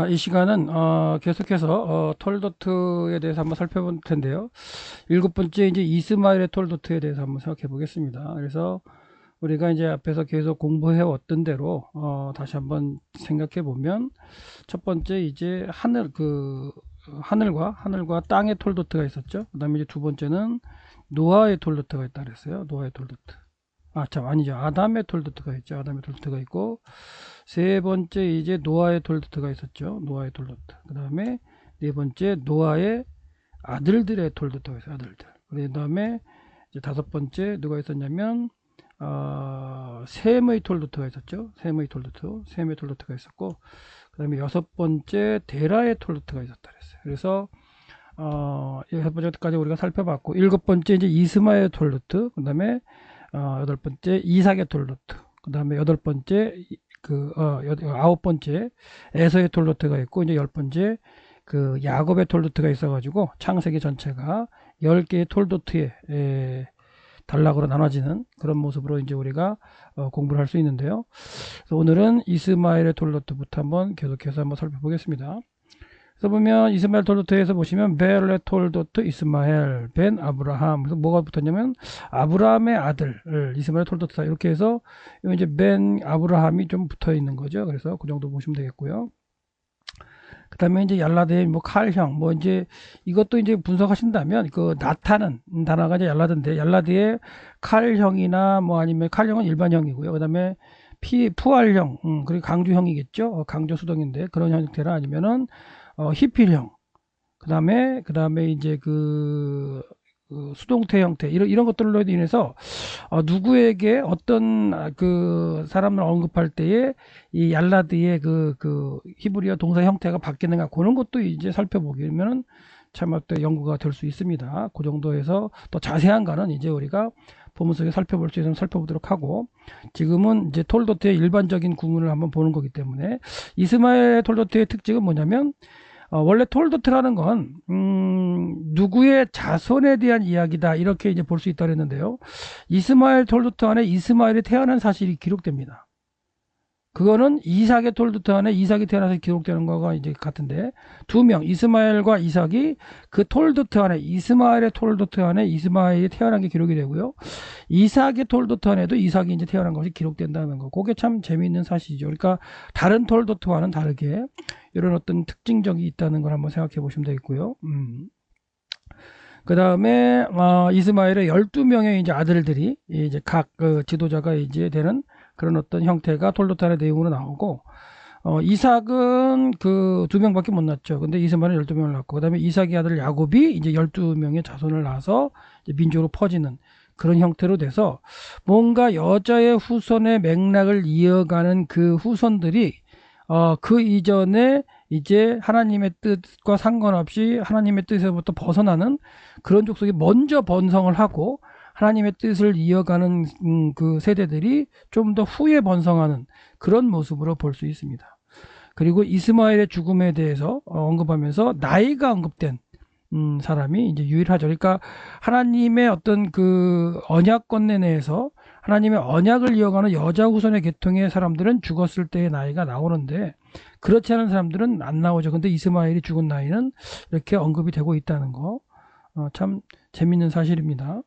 이 시간은 계속해서 톨도트에 대해서 한번 살펴볼 텐데요. 일곱 번째 이제 이스마일의 톨도트에 대해서 한번 생각해 보겠습니다. 그래서 우리가 이제 앞에서 계속 공부해 왔던 대로 다시 한번 생각해 보면 첫 번째 이제 하늘과 땅의 톨도트가 있었죠. 그다음에 이제 두 번째는 노아의 톨도트가 있다 그랬어요. 노아의 톨도트. 참 아니죠. 아담의 톨도트가 있죠. 아담의 톨도트가 있고 세 번째 이제 노아의 톨도트가 있었죠. 노아의 톨도트. 그 다음에 네 번째 노아의 아들들의 톨도트가 있어요. 아들들. 그 다음에 이제 다섯 번째 누가 있었냐면 셈의 톨도트가 있었죠. 셈의 톨도트가 있었고 그 다음에 여섯 번째 데라의 톨도트가 있었다 그랬어요. 그래서 여섯 번째까지 우리가 살펴봤고 일곱 번째 이제 이스마엘 톨도트, 그 다음에 여덟 번째 이삭의 톨도트, 그 다음에 여덟 번째 아홉 번째 에서의 톨도트가 있고 이제 열 번째 그 야곱의 톨도트가 있어가지고 창세기 전체가 10개의 톨도트의 단락으로 나눠지는 그런 모습으로 이제 우리가 공부를 할 수 있는데요. 그래서 오늘은 이스마엘의 톨도트부터 한번 계속해서 한번 살펴보겠습니다. 그래서 보면 이스마엘 톨도트에서 보시면 벨레 톨도트 이스마엘 벤 아브라함. 그래서 뭐가 붙었냐면 아브라함의 아들 이스마엘 톨도트다 이렇게 해서 이제 벤 아브라함이 좀 붙어 있는 거죠. 그래서 그 정도 보시면 되겠고요. 그 다음에 이제 얄라드의 뭐 칼형 뭐 이제 이것도 이제 분석하신다면 그 나타는 단어가 이제 얄라드인데 얄라드의 칼형이나 뭐 아니면 칼형은 일반형이고요. 그 다음에 푸알형 그리고 강조형이겠죠. 강조 수동인데 그런 형태라 아니면은 히필형 그 다음에 이제 그 수동태 형태 이런 것들로 인해서 누구에게 어떤 그 사람을 언급할 때에 이 얄라드의 그 히브리어 동사 형태가 바뀌는가 그런 것도 이제 살펴보면 참 어떤 연구가 될 수 있습니다. 그 정도에서 또 자세한 거는 이제 우리가 본문 속에 살펴볼 수 있으면 살펴보도록 하고 지금은 이제 톨도트의 일반적인 구문을 한번 보는 거기 때문에 이스마엘 톨도트의 특징은 뭐냐면 원래 톨도트라는 건 누구의 자손에 대한 이야기다 이렇게 이제 볼 수 있다 그랬는데요. 이스마엘 톨도트 안에 이스마엘이 태어난 사실이 기록됩니다. 그거는 이삭의 톨도트 안에 이삭이 태어나서 기록되는 거가 이제 같은데 두 명 이스마엘과 이삭이 그 톨도트 안에 이스마엘의 톨도트 안에 이스마엘이 태어난 게 기록이 되고요. 이삭의 톨도트 안에도 이삭이 이제 태어난 것이 기록된다는 거. 그게 참 재미있는 사실이죠. 그러니까 다른 톨도트와는 다르게 이런 어떤 특징적이 있다는 걸 한번 생각해 보시면 되겠고요. 그 다음에 이스마엘의 12명의 이제 아들들이 이제 각 그 지도자가 이제 되는 그런 어떤 형태가 톨도탄의 내용으로 나오고 이삭은 그 2명밖에 못 낳았죠. 근데 이스마엘은 12명을 낳고 그다음에 이삭의 아들 야곱이 이제 12명의 자손을 낳아서 이제 민족으로 퍼지는 그런 형태로 돼서 뭔가 여자의 후손의 맥락을 이어가는 그 후손들이 그 이전에 이제 하나님의 뜻과 상관없이 하나님의 뜻에서부터 벗어나는 그런 족속이 먼저 번성을 하고 하나님의 뜻을 이어가는 그 세대들이 좀 더 후에 번성하는 그런 모습으로 볼 수 있습니다. 그리고 이스마엘의 죽음에 대해서 언급하면서 나이가 언급된 사람이 이제 유일하죠. 그러니까 하나님의 어떤 그 언약권 내에서 하나님의 언약을 이어가는 여자 후손의 계통의 사람들은 죽었을 때의 나이가 나오는데 그렇지 않은 사람들은 안 나오죠. 근데 이스마엘이 죽은 나이는 이렇게 언급이 되고 있다는 거. 참 재밌는 사실입니다.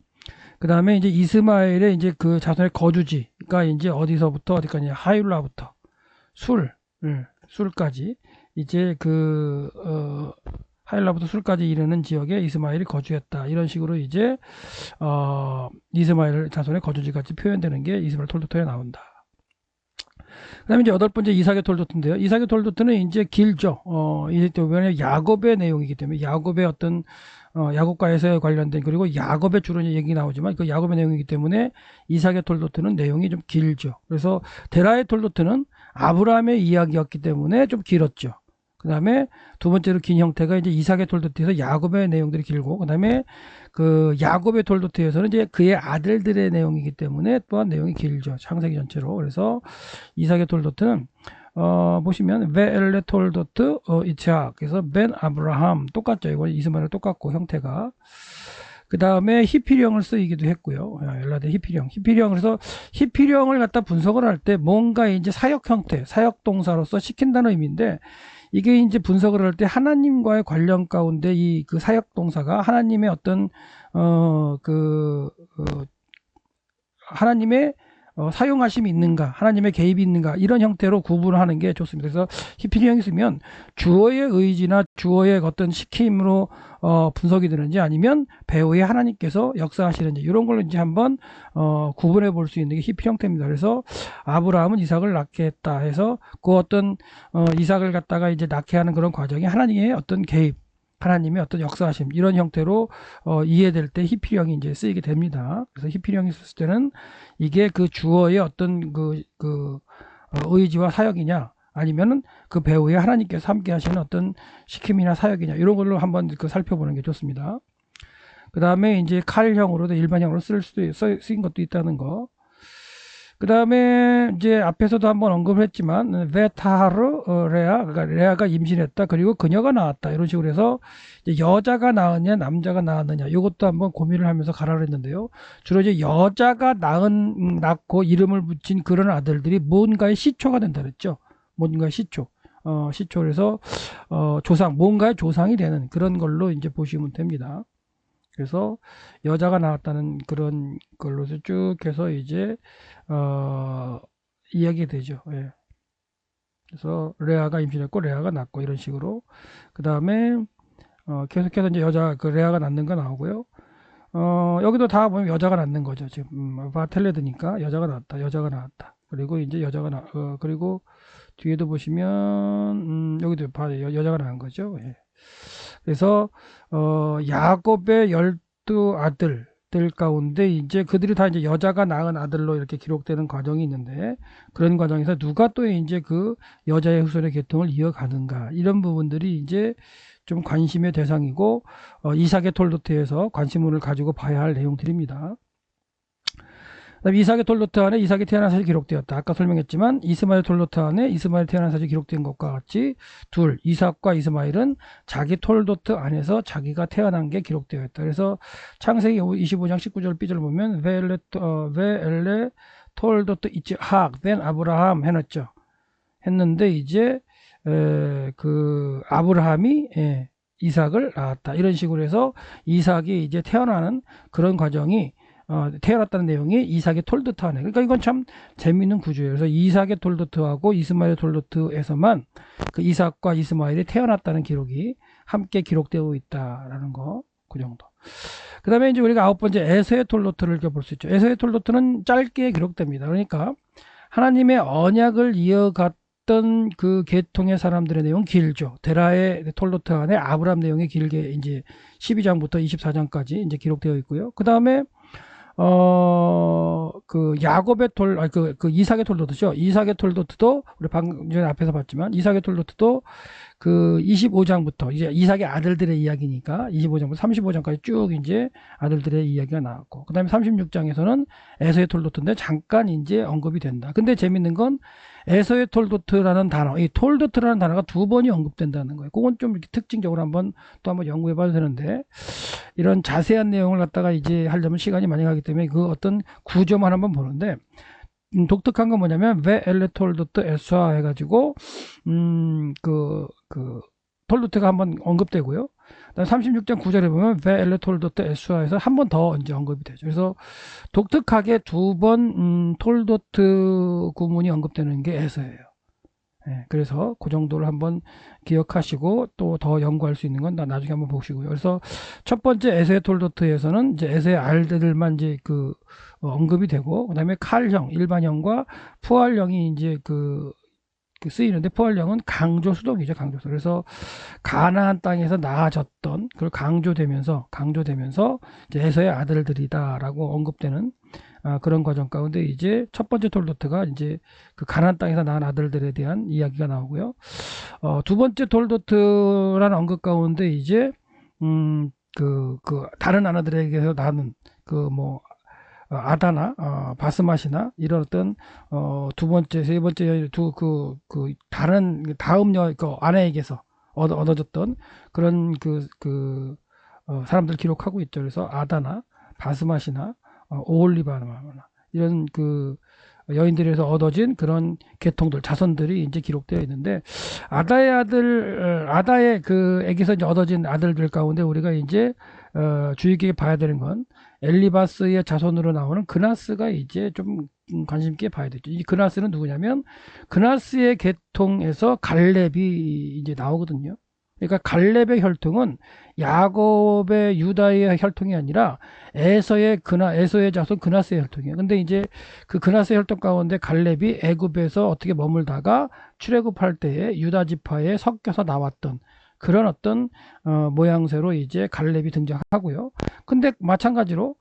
그 다음에 이제 이스마엘의 이제 그 자손의 거주지가 이제 어디서부터 어디까지 하율라부터 술까지 이제 하율라부터 술까지 이르는 지역에 이스마엘이 거주했다. 이런 식으로 이제 이스마엘 자손의 거주지 같이 표현되는 게 이스마엘 톨도트에 나온다. 그 다음에 이제 여덟 번째 이삭의 톨도트인데요. 이삭의 톨도트는 이제 길죠. 이제 또 야곱의 내용이기 때문에 야곱의 어떤 야곱과 에서에 관련된 그리고 야곱의 주로 얘기 나오지만 그 야곱의 내용이기 때문에 이삭의 톨도트는 내용이 좀 길죠. 그래서 데라의 톨도트는 아브라함의 이야기였기 때문에 좀 길었죠. 그 다음에 두 번째로 긴 형태가 이제 이삭의 톨도트에서 야곱의 내용들이 길고 그 다음에 그 야곱의 톨도트에서는 이제 그의 아들들의 내용이기 때문에 또한 내용이 길죠. 창세기 전체로. 그래서 이삭의 톨도트는 보시면 베엘레 톨도트 이츠학 그래서 벤 아브라함 똑같죠. 이거 이스마엘 똑같고 형태가 그 다음에 히피령을 쓰이기도 했고요. 엘라드 히피령. 그래서 히피령을 갖다 분석을 할 때 뭔가 이제 사역 형태, 사역 동사로서 시킨다는 의미인데, 이게 이제 분석을 할 때 하나님과의 관련 가운데 이 그 사역 동사가 하나님의 어떤 하나님의 사용하심이 있는가, 하나님의 개입이 있는가, 이런 형태로 구분하는 게 좋습니다. 그래서 히피령이 있으면 주어의 의지나 주어의 어떤 시킴으로 분석이 되는지, 아니면 배우의 하나님께서 역사하시는지, 이런 걸로 이제 한번 구분해 볼 수 있는 게 히피 형태입니다. 그래서 아브라함은 이삭을 낳게 했다 해서 그 어떤 이삭을 갖다가 이제 낳게 하는 그런 과정이 하나님의 어떤 개입, 하나님의 어떤 역사하심, 이런 형태로 이해될 때 히피령이 이제 쓰이게 됩니다. 그래서 히피령이 썼을 때는 이게 그 주어의 어떤 의지와 사역이냐, 아니면은 그 배우의 하나님께서 함께 하시는 어떤 시킴이나 사역이냐, 이런 걸로 한번 살펴보는 게 좋습니다. 그 다음에 이제 칼형으로도 일반형으로 쓰인 것도 있다는 거. 그 다음에 이제 앞에서도 한번 언급을 했지만 베타하르 레아, 그러니까 레아가 임신했다, 그리고 그녀가 낳았다, 이런 식으로 해서 이제 여자가 낳았냐 남자가 낳았느냐, 이것도 한번 고민을 하면서 가라 했는데요. 주로 이제 여자가 낳고 이름을 붙인 그런 아들들이 뭔가의 시초가 된다 그랬죠. 뭔가의 시초. 시초에서 조상, 뭔가의 조상이 되는 그런 걸로 이제 보시면 됩니다. 그래서 여자가 나왔다는 그런 걸로서 쭉 해서 이제 이야기 되죠. 예. 그래서 레아가 임신했고 레아가 낳고, 이런 식으로. 그 다음에 계속해서 이제 레아가 낳는 거 나오고요. 여기도 다 보면 여자가 낳는 거죠. 지금 바텔레드니까 여자가 낳았다. 그리고 이제 그리고 뒤에도 보시면 여기도 봐요. 여자가 낳은 거죠. 예. 그래서 야곱의 12아들들 가운데 이제 그들이 다 이제 여자가 낳은 아들로 이렇게 기록되는 과정이 있는데, 그런 과정에서 누가 또 이제 그 여자의 후손의 계통을 이어가는가, 이런 부분들이 이제 좀 관심의 대상이고, 이삭의 톨도트에서 관심을 가지고 봐야 할 내용들입니다. 그다음에 이삭의 톨도트 안에 이삭이 태어난 사실이 기록되었다. 아까 설명했지만 이스마엘 톨도트 안에 이스마엘 태어난 사실이 기록된 것과 같이 이삭과 이스마엘은 자기 톨도트 안에서 자기가 태어난 게 기록되어 있다. 그래서 창세기 25장 19절 B절 보면 벨레 톨도트 이츠학 벤 아브라함 해놨죠. 했는데 이제 그 아브라함이 이삭을 낳았다, 이런 식으로 해서 이삭이 이제 태어나는 그런 과정이 태어났다는 내용이 이삭의 톨도트 안에. 그러니까 이건 참 재미있는 구조예요. 그래서 이삭의 톨도트하고 이스마엘의 톨도트에서만 그 이삭과 이스마엘이 태어났다는 기록이 함께 기록되고 있다라는 거, 그 정도. 그 다음에 이제 우리가 9번째 에서의 톨도트를 볼 수 있죠. 에서의 톨도트는 짧게 기록됩니다. 그러니까 하나님의 언약을 이어갔던 그 계통의 사람들의 내용 길죠. 데라의 톨도트 안에 아브람 내용이 길게 이제 12장부터 24장까지 이제 기록되어 있고요. 그 다음에 그 야곱의 이삭의 톨도트죠. 이삭의 톨도트도 우리 방금 전에 앞에서 봤지만 이삭의 톨도트도 그 25장부터 이제 이삭의 아들들의 이야기니까 25장부터 35장까지 쭉 이제 아들들의 이야기가 나왔고, 그 다음에 36장에서는 에서의 톨도트인데 잠깐 이제 언급이 된다. 근데 재밌는 건 에서의 톨도트라는 단어, 이 톨도트라는 단어가 2번이 언급된다는 거예요. 그건 좀 이렇게 특징적으로 또 한번 연구해 봐도 되는데, 이런 자세한 내용을 갖다가 이제 하려면 시간이 많이 가기 때문에 그 어떤 구조만 한번 보는데, 독특한 건 뭐냐면 왜 엘레 톨도트 에스와 해가지고 톨도트가 한번 언급되고요. 36장 9절에 보면 왜 엘레 톨도트 에스와에서 한 번 더 이제 언급이 되죠. 그래서 독특하게 2번 톨도트 구문이 언급되는 게 에서예요. 네, 그래서 그 정도를 한번 기억하시고 또 더 연구할 수 있는 건 나중에 한번 보시고요. 그래서 첫 번째 에서의 톨도트에서는 이제 에서의 알들만 이제 언급이 되고, 그 다음에 칼형, 일반형과 푸알형이 이제 쓰이는데, 푸알형은 강조수동이죠, 강조수. 그래서 가나안 땅에서 낳아졌던 그걸 강조되면서 이제 에서의 아들들이다라고 언급되는 그런 과정 가운데 이제 첫 번째 톨도트가 이제 그 가나안 땅에서 낳은 아들들에 대한 이야기가 나오고요. 두 번째 톨도트라는 언급 가운데 이제 다른 아들에게서 낳은 아다나, 바스맛이나 이런 어떤 두 번째, 세 번째 다른 다음 아내에게서 얻어졌던 그런 사람들 기록하고 있죠. 그래서 아다나 바스맛이나 오홀리바나 이런 그 여인들에서 얻어진 그런 계통들 자손들이 이제 기록되어 있는데 아다의 그 에게서 이제 얻어진 아들들 가운데 우리가 이제 주의 깊게 봐야 되는 건 엘리바스의 자손으로 나오는 그나스가 이제 좀 관심 있게 봐야 되죠. 이 그나스는 누구냐면 그나스의 계통에서 갈렙이 이제 나오거든요. 그러니까 갈렙의 혈통은 야곱의 유다의 혈통이 아니라 에서의 자손 그나스의 혈통이에요. 근데 이제 그 그나스의 혈통 가운데 갈렙이 애굽에서 어떻게 머물다가 출애굽할 때에 유다 지파에 섞여서 나왔던 그런 어떤 모양새로 이제 갈렙이 등장하고요. 근데 마찬가지로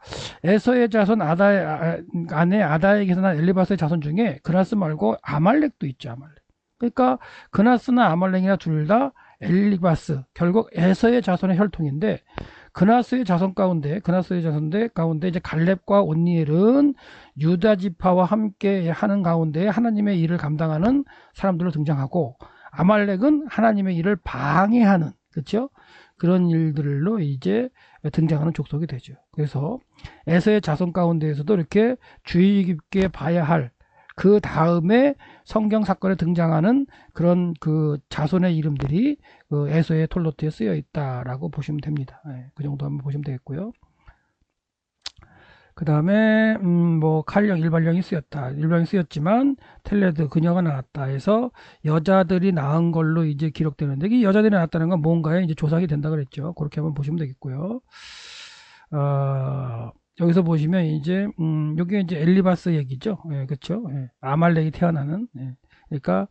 에서의 자손 아내 아다에게서 난 엘리바스의 자손 중에 그나스 말고 아말렉도 있죠. 아말렉. 그러니까 그나스나 아말렉이나 둘 다 엘리바스 결국 에서의 자손의 혈통인데 그나스의 자손 가운데 이제 갈렙과 온니엘은 유다 지파와 함께 하는 가운데 하나님의 일을 감당하는 사람들로 등장하고 아말렉은 하나님의 일을 방해하는 그렇죠? 그런 일들로 이제 등장하는 족속이 되죠. 그래서 에서의 자손 가운데에서도 이렇게 주의 깊게 봐야 할 그 다음에 성경 사건에 등장하는 그런 그 자손의 이름들이 그 에서의 톨로트에 쓰여 있다라고 보시면 됩니다. 그 정도 한번 보시면 되겠고요. 그 다음에 뭐 칼령 일반령이 쓰였지만 텔레드 그녀가 낳았다 해서 여자들이 낳은 걸로 이제 기록되는데 이 여자들이 낳았다는 건 뭔가에 이제 조상이 된다 그랬죠. 그렇게 한번 보시면 되겠고요. 여기서 보시면 이제 여기 이제 엘리바스 얘기죠. 그렇죠. 아말렉이 태어나는 그러니까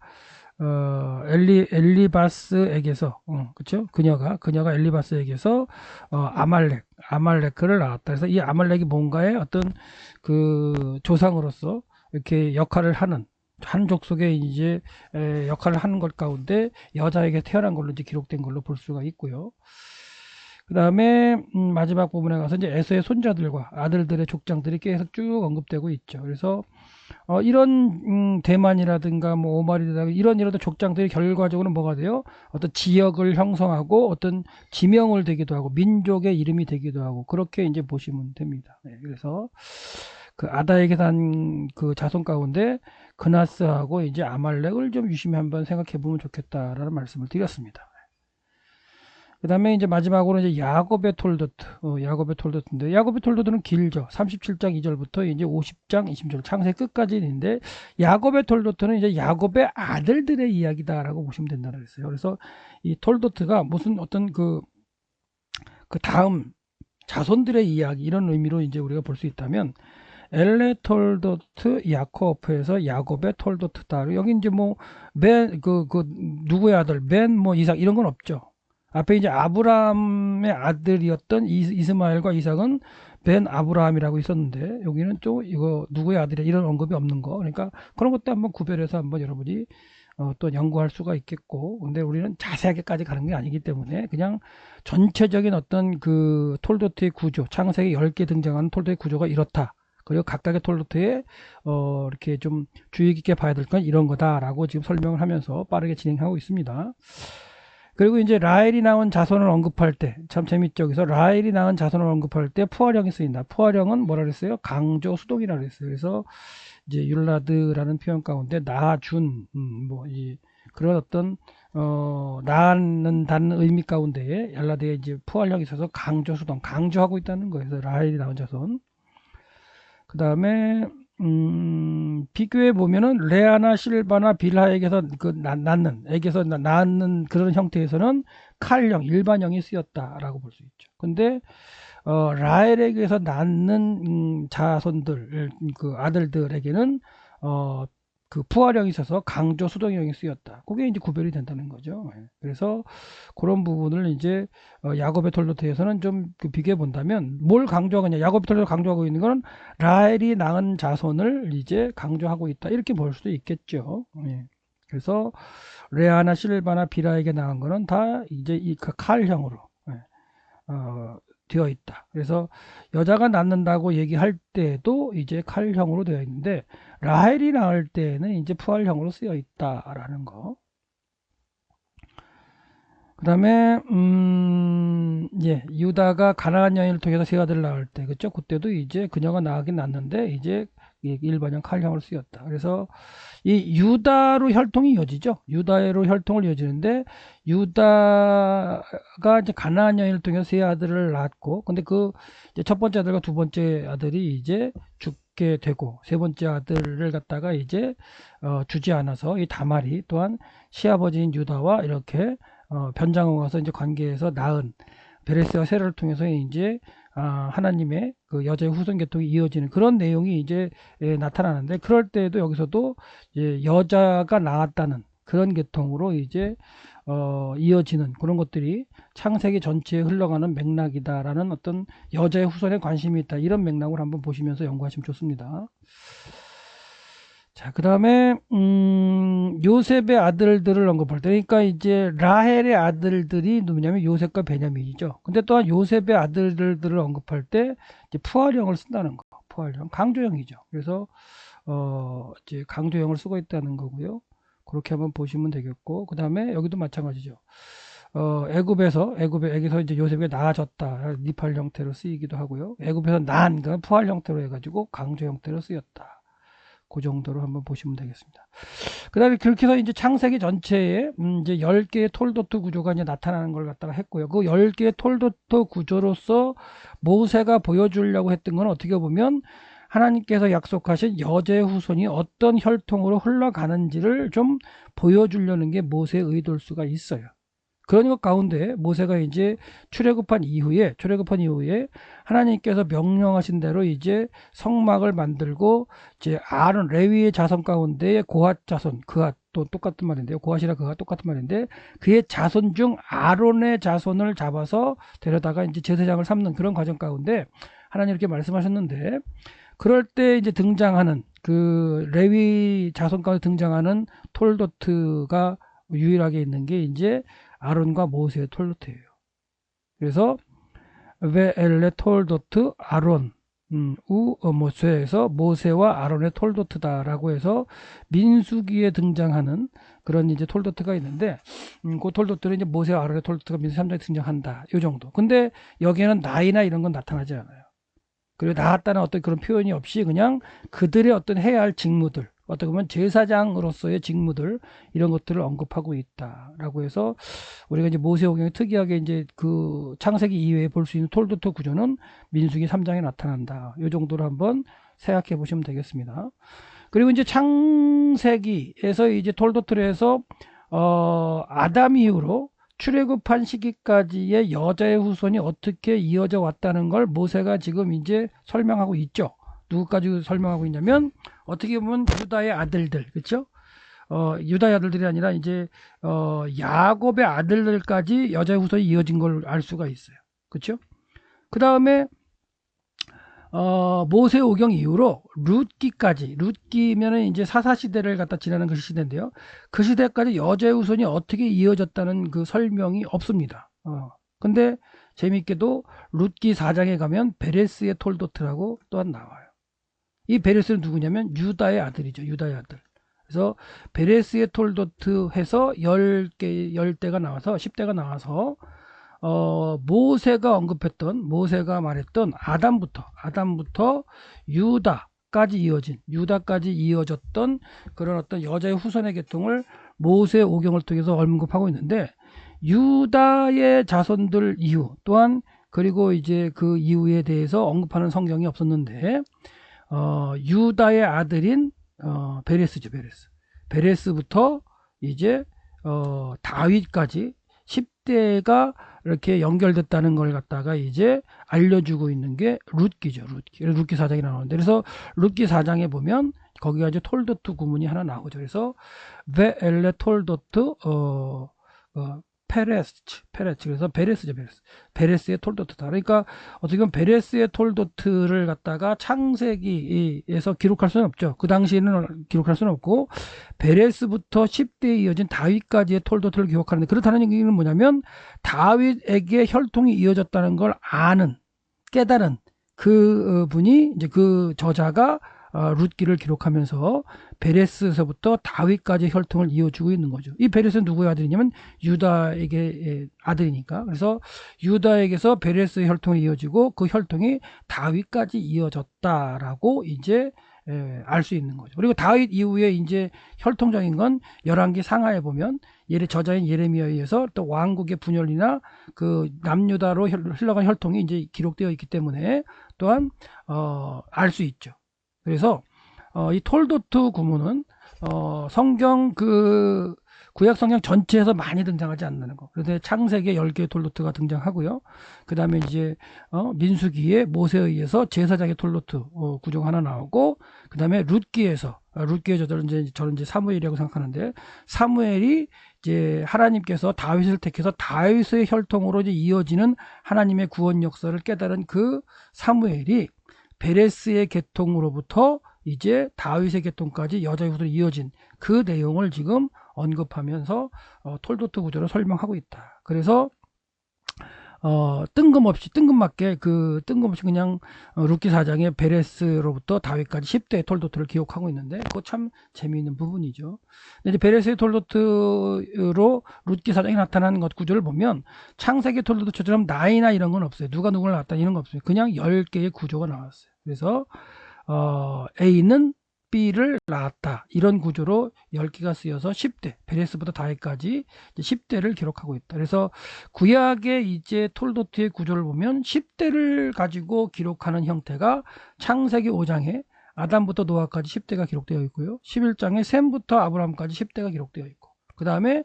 엘리바스에게서 그렇죠. 그녀가 엘리바스에게서 아말렉을 낳았다. 그래서 이 아말렉이 뭔가의 어떤 그 조상으로서 이렇게 역할을 하는 한 족속의 이제 역할을 하는 것 가운데 여자에게 태어난 걸로 이제 기록된 걸로 볼 수가 있고요. 그 다음에 마지막 부분에 가서 이제 에서의 손자들과 아들들의 족장들이 계속 쭉 언급되고 있죠. 그래서 이런 대만이라든가 뭐 오말이라든가 이런 족장들이 결과적으로 뭐가 돼요? 어떤 지역을 형성하고 어떤 지명을 되기도 하고 민족의 이름이 되기도 하고 그렇게 이제 보시면 됩니다. 그래서 그 아다에게 단 그 자손 가운데 그나스하고 이제 아말렉을 좀 유심히 한번 생각해 보면 좋겠다라는 말씀을 드렸습니다. 그 다음에 이제 마지막으로 이제 야곱의 톨도트인데 야곱의 톨도트는 길죠. 37장 2절부터 이제 50장 20절 창세 끝까지인데 야곱의 톨도트는 이제 야곱의 아들들의 이야기다라고 보시면 된다고 했어요. 그래서 이 톨도트가 무슨 어떤 그 다음 자손들의 이야기 이런 의미로 이제 우리가 볼 수 있다면 엘레 톨도트 야코프에서 야곱의 톨도트다. 여기 이제 뭐 누구의 아들 뭐 이삭 이런 건 없죠. 앞에 이제 아브라함의 아들이었던 이스마엘과 이삭은 벤 아브라함이라고 있었는데 여기는 또 이거 누구의 아들이야 이런 언급이 없는 거. 그러니까 그런 것도 한번 구별해서 한번 여러분이 또 연구할 수가 있겠고, 근데 우리는 자세하게까지 가는 게 아니기 때문에 그냥 전체적인 어떤 그 톨도트의 구조, 창세기 10개 등장하는 톨도트의 구조가 이렇다. 그리고 각각의 톨도트에 이렇게 좀 주의 깊게 봐야 될 건 이런 거다라고 지금 설명을 하면서 빠르게 진행하고 있습니다. 그리고 이제 라헬이 낳은 자손을 언급할 때 참 재밌죠. 그래서 라헬이 낳은 자손을 언급할 때 푸활형이 쓰인다. 푸활형은 뭐라 그랬어요? 강조 수동이라 그랬어요. 그래서 이제 율라드라는 표현 가운데 낳아준 그런 어떤 낳는다는 의미 가운데에 율라드에 이제 푸활형이 있어서 강조 수동 강조하고 있다는 거예요. 그래서 라헬이 낳은 자손. 그 다음에 비교해 보면은 레아나 실바나 빌하에게서 낳는 그런 형태에서는 칼형 일반형이 쓰였다라고 볼 수 있죠. 근데 라헬에게서 낳는 자손들 그 아들들에게는 그 부활형이 있어서 강조 수동형이 쓰였다. 그게 이제 구별이 된다는 거죠. 그래서 그런 부분을 이제 야곱의 톨도트에서는 좀 비교해 본다면 뭘 강조하느냐. 야곱의 톨도트가 강조하고 있는 거는 라헬이 낳은 자손을 이제 강조하고 있다. 이렇게 볼 수도 있겠죠. 그래서 레아나 실바나 비라에게 낳은 거는 다 이제 이 칼형으로 되어 있다. 그래서 여자가 낳는다고 얘기할 때도 이제 칼형으로 되어 있는데 라헬이 낳을 때는 이제 푸활형으로 쓰여 있다라는 거. 그 다음에 예, 유다가 가나안 여인을 통해서 세 아들을 낳을 때, 그죠? 그때도 이제 그녀가 낳긴 낳았는데, 이제 일반형 칼형으로 쓰였다. 그래서 이 유다로 혈통이 이어지죠. 유다로 혈통을 이어지는데, 유다가 이제 가나안 여인을 통해서 세 아들을 낳았고, 근데 그 이제 첫 번째 아들과 두 번째 아들이 이제 죽게 되고, 세 번째 아들을 갖다가 이제 주지 않아서 이 다말이 또한 시아버지인 유다와 이렇게 변장을 와서 이제 관계에서 낳은 베레스와 세라를 통해서 이제 하나님의 그 여자의 후손 계통이 이어지는 그런 내용이 이제 나타나는데, 그럴 때에도 여기서도 이제 여자가 나왔다는 그런 계통으로 이제 이어지는 그런 것들이 창세기 전체에 흘러가는 맥락이다라는 어떤 여자의 후손에 관심이 있다, 이런 맥락을 한번 보시면서 연구하시면 좋습니다. 자, 그 다음에 요셉의 아들들을 언급할 때, 그러니까 이제 라헬의 아들들이 누구냐면 요셉과 베냐민이죠. 근데 또한 요셉의 아들들을 언급할 때 이제 푸활형을 쓴다는 거, 푸활형, 강조형이죠. 그래서 이제 강조형을 쓰고 있다는 거고요. 그렇게 한번 보시면 되겠고, 그 다음에 여기도 마찬가지죠. 애굽에서 이제 요셉이 낳아졌다, 니팔 형태로 쓰이기도 하고요. 애굽에서 난, 그 푸활 형태로 해가지고 강조 형태로 쓰였다. 그 정도로 한번 보시면 되겠습니다. 그 다음에 그렇게 해서 이제 창세기 전체에 이제 10개의 톨도트 구조가 이제 나타나는 걸 갖다가 했고요. 그 10개의 톨도트 구조로서 모세가 보여주려고 했던 건 어떻게 보면 하나님께서 약속하신 여자의 후손이 어떤 혈통으로 흘러가는지를 좀 보여주려는 게 모세의 의도일 수가 있어요. 그런 것 가운데 모세가 이제 출애굽한 이후에 하나님께서 명령하신 대로 이제 성막을 만들고, 이제 아론 레위의 자손 가운데 고핫 자손, 그핫, 또 똑같은 말인데요. 고핫이라 그핫 똑같은 말인데, 그의 자손 중 아론의 자손을 잡아서 데려다가 이제 제사장을 삼는 그런 과정 가운데 하나님 이렇게 말씀하셨는데, 그럴 때 이제 등장하는 그 레위 자손 가운데 등장하는 톨도트가 유일하게 있는 게 이제 아론과 모세의 톨도트예요. 그래서 베엘레 톨도트 아론 모세에서 모세와 아론의 톨도트다라고 해서 민수기에 등장하는 그런 이제 톨도트가 있는데, 그 톨도트는 이제 모세와 아론의 톨도트가 민수기 3장에 등장한다, 요 정도. 근데 여기에는 나이나 이런 건 나타나지 않아요. 그리고 나았다는 어떤 그런 표현이 없이 그냥 그들의 어떤 해야 할 직무들, 어떻게 보면 제사장으로서의 직무들, 이런 것들을 언급하고 있다라고 해서 우리가 이제 모세오경이 특이하게 이제 그 창세기 이외에 볼 수 있는 톨도트 구조는 민수기 3장에 나타난다, 이 정도로 한번 생각해 보시면 되겠습니다. 그리고 이제 창세기에서 이제 톨도트를 해서 아담 이후로 출애굽한 시기까지의 여자의 후손이 어떻게 이어져 왔다는 걸 모세가 지금 이제 설명하고 있죠. 누구까지 설명하고 있냐면, 어떻게 보면 유다의 아들들, 그렇죠? 유다의 아들들이 아니라 이제 야곱의 아들들까지 여자의 후손이 이어진 걸 알 수가 있어요. 그렇죠? 그 다음에 모세 오경 이후로 룻기면은 이제 사사시대를 갖다 지나는 그 시대인데요. 그 시대까지 여자의 후손이 어떻게 이어졌다는 그 설명이 없습니다. 근데 재밌게도 룻기 4장에 가면 베레스의 톨도트라고 또한 나와요. 이 베레스는 누구냐면 유다의 아들이죠. 유다의 아들. 그래서 베레스의 톨도트 해서 10대가 나와서 10대가 나와서 모세가 말했던 아담부터 유다까지 이어졌던 그런 어떤 여자의 후손의 계통을 모세 오경을 통해서 언급하고 있는데, 유다의 자손들 이후 또한, 그리고 이제 그 이후에 대해서 언급하는 성경이 없었는데, 유다의 아들인 베레스죠. 베레스부터 이제 다윗까지 10대가 이렇게 연결됐다는 걸 갖다가 이제 알려주고 있는 게 룻기죠. 룻기 4장이 나오는데, 그래서 룻기 4장에 보면 거기가 이제 톨도트 구문이 하나 나오죠. 그래서 베엘레 톨도트 페레스, 그래서 베레스의 톨도트다. 그러니까 어떻게 보면 베레스의 톨도트를 갖다가 창세기에서 기록할 수는 없죠. 그 당시에는 기록할 수는 없고, 베레스부터 10대에 이어진 다윗까지의 톨도트를 기록하는데, 그렇다는 얘기는 뭐냐면 다윗에게 혈통이 이어졌다는 걸 깨달은 그 분이 이제 그 저자가 룻기를 기록하면서 베레스에서부터 다윗까지 혈통을 이어주고 있는 거죠. 이 베레스는 누구의 아들이냐면 유다에게 아들이니까. 그래서 유다에게서 베레스의 혈통이 이어지고 그 혈통이 다윗까지 이어졌다라고 이제 알 수 있는 거죠. 그리고 다윗 이후에 이제 혈통적인 건 열왕기 상하에 보면 저자인 예레미야에 의해서 또 왕국의 분열이나 그 남유다로 흘러간 혈통이 이제 기록되어 있기 때문에 또한 알 수 있죠. 그래서 이 톨도트 구문은 성경 구약 성경 전체에서 많이 등장하지 않는 거. 그래서 창세기에 10개의 톨도트가 등장하고요. 그 다음에 이제 민수기에 모세에 의해서 제사장의 톨도트 구조가 하나 나오고, 그 다음에 룻기에서 룻기에 저는 이제 사무엘이라고 생각하는데, 사무엘이 이제 하나님께서 다윗을 택해서 다윗의 혈통으로 이제 이어지는 하나님의 구원 역사를 깨달은 그 사무엘이 베레스의 계통으로부터 이제 다윗의 계통까지 여자의 후손으로 이어진 그 내용을 지금 언급하면서 톨도트 구조를 설명하고 있다. 그래서 뜬금없이 그냥 룻기 4장의 베레스로부터 다윗까지 10대의 톨도트를 기록하고 있는데, 그거 참 재미있는 부분이죠. 근데 이제 베레스의 톨도트로 룻기 4장에 나타나는 것 구조를 보면 창세기 톨도트처럼 나이나 이런 건 없어요. 누가 누구를 낳았다 이런 거 없어요. 그냥 10개의 구조가 나왔어요. 그래서 A는 B를 낳았다. 이런 구조로 10개가 쓰여서 10대, 베레스부터 다윗까지 10대를 기록하고 있다. 그래서 구약의 이제 톨도트의 구조를 보면 10대를 가지고 기록하는 형태가 창세기 5장에 아담부터 노아까지 10대가 기록되어 있고요. 11장에 셈부터 아브라함까지 10대가 기록되어 있고, 그 다음에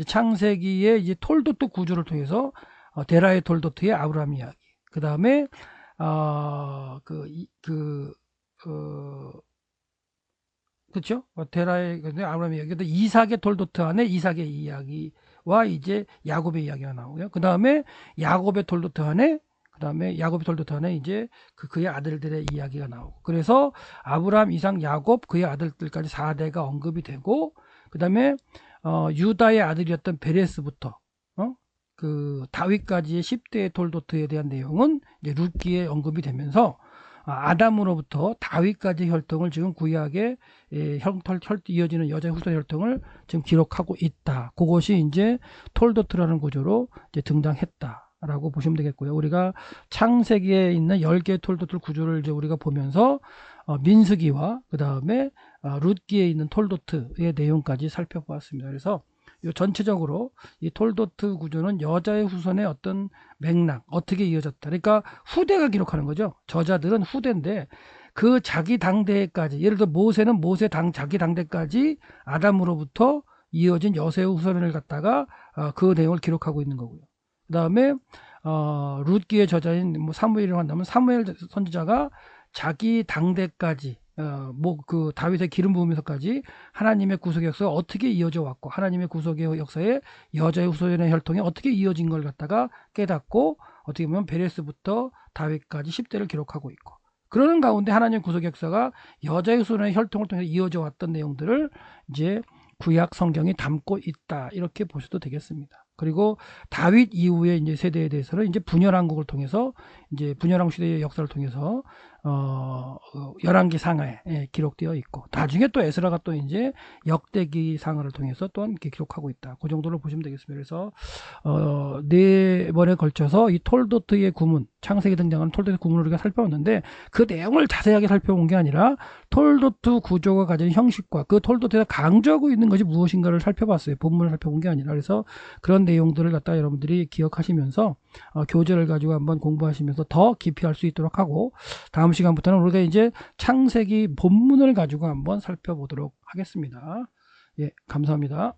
창세기의 이제 톨도트 구조를 통해서 데라의 톨도트의 아브라함 이야기, 그 다음에 그렇죠? 데라의 아브라함 이야기, 이삭의 톨도트 안에 이삭의 이야기와 이제 야곱의 이야기가 나오고요. 그 다음에 야곱의 톨도트 안에 이제 그의 아들들의 이야기가 나오고, 그래서 아브라함, 이삭, 야곱 그의 아들들까지 4대가 언급이 되고, 그 다음에 유다의 아들이었던 베레스부터 그 다윗까지의 10대의 톨도트에 대한 내용은 이제 룻기에 언급이 되면서 아담으로부터 다윗까지 혈통을 지금 구약의 이어지는 여자 후손 혈통을 지금 기록하고 있다. 그것이 이제 톨도트라는 구조로 이제 등장했다라고 보시면 되겠고요. 우리가 창세기에 있는 10개의 톨도트 구조를 이제 우리가 보면서 민수기와 그 다음에 룻기에 있는 톨도트의 내용까지 살펴보았습니다. 그래서 전체적으로 이 톨도트 구조는 여자의 후손의 어떤 맥락, 어떻게 이어졌다. 그러니까 후대가 기록하는 거죠. 저자들은 후대인데 그 자기 당대까지, 예를 들어 모세는 자기 당대까지 아담으로부터 이어진 여세의 후손을 갖다가 그 내용을 기록하고 있는 거고요. 그 다음에 룻기의 저자인 사무엘이라고 한다면 사무엘 선지자가 자기 당대까지 그 다윗의 기름 부으면서까지 하나님의 구속의 역사가 어떻게 이어져 왔고, 하나님의 구속의 역사에 여자의 후손의 혈통이 어떻게 이어진 걸 갖다가 깨닫고, 어떻게 보면 베레스부터 다윗까지 10대를 기록하고 있고, 그러는 가운데 하나님의 구속의 역사가 여자의 후손의 혈통을 통해서 이어져 왔던 내용들을 이제 구약 성경이 담고 있다, 이렇게 보셔도 되겠습니다. 그리고 다윗 이후의 이제 세대에 대해서는 이제 분열왕국을 통해서, 이제 분열왕국 시대의 역사를 통해서 열왕기 상하에 기록되어 있고, 나중에 또 에스라가 또 이제 역대기 상하를 통해서 또한 이렇게 기록하고 있다. 그 정도로 보시면 되겠습니다. 그래서 4번에 걸쳐서 이 톨도트의 구문, 창세기 등장하는 톨도트 구문을 우리가 살펴봤는데, 그 내용을 자세하게 살펴본 게 아니라 톨도트 구조가 가진 형식과 그 톨도트에서 강조하고 있는 것이 무엇인가를 살펴봤어요. 본문을 살펴본 게 아니라. 그래서 그런 내용들을 갖다 여러분들이 기억하시면서 교재를 가지고 한번 공부하시면서 더 깊이 할 수 있도록 하고, 다음 시간부터는 우리가 이제 창세기 본문을 가지고 한번 살펴보도록 하겠습니다. 예, 감사합니다.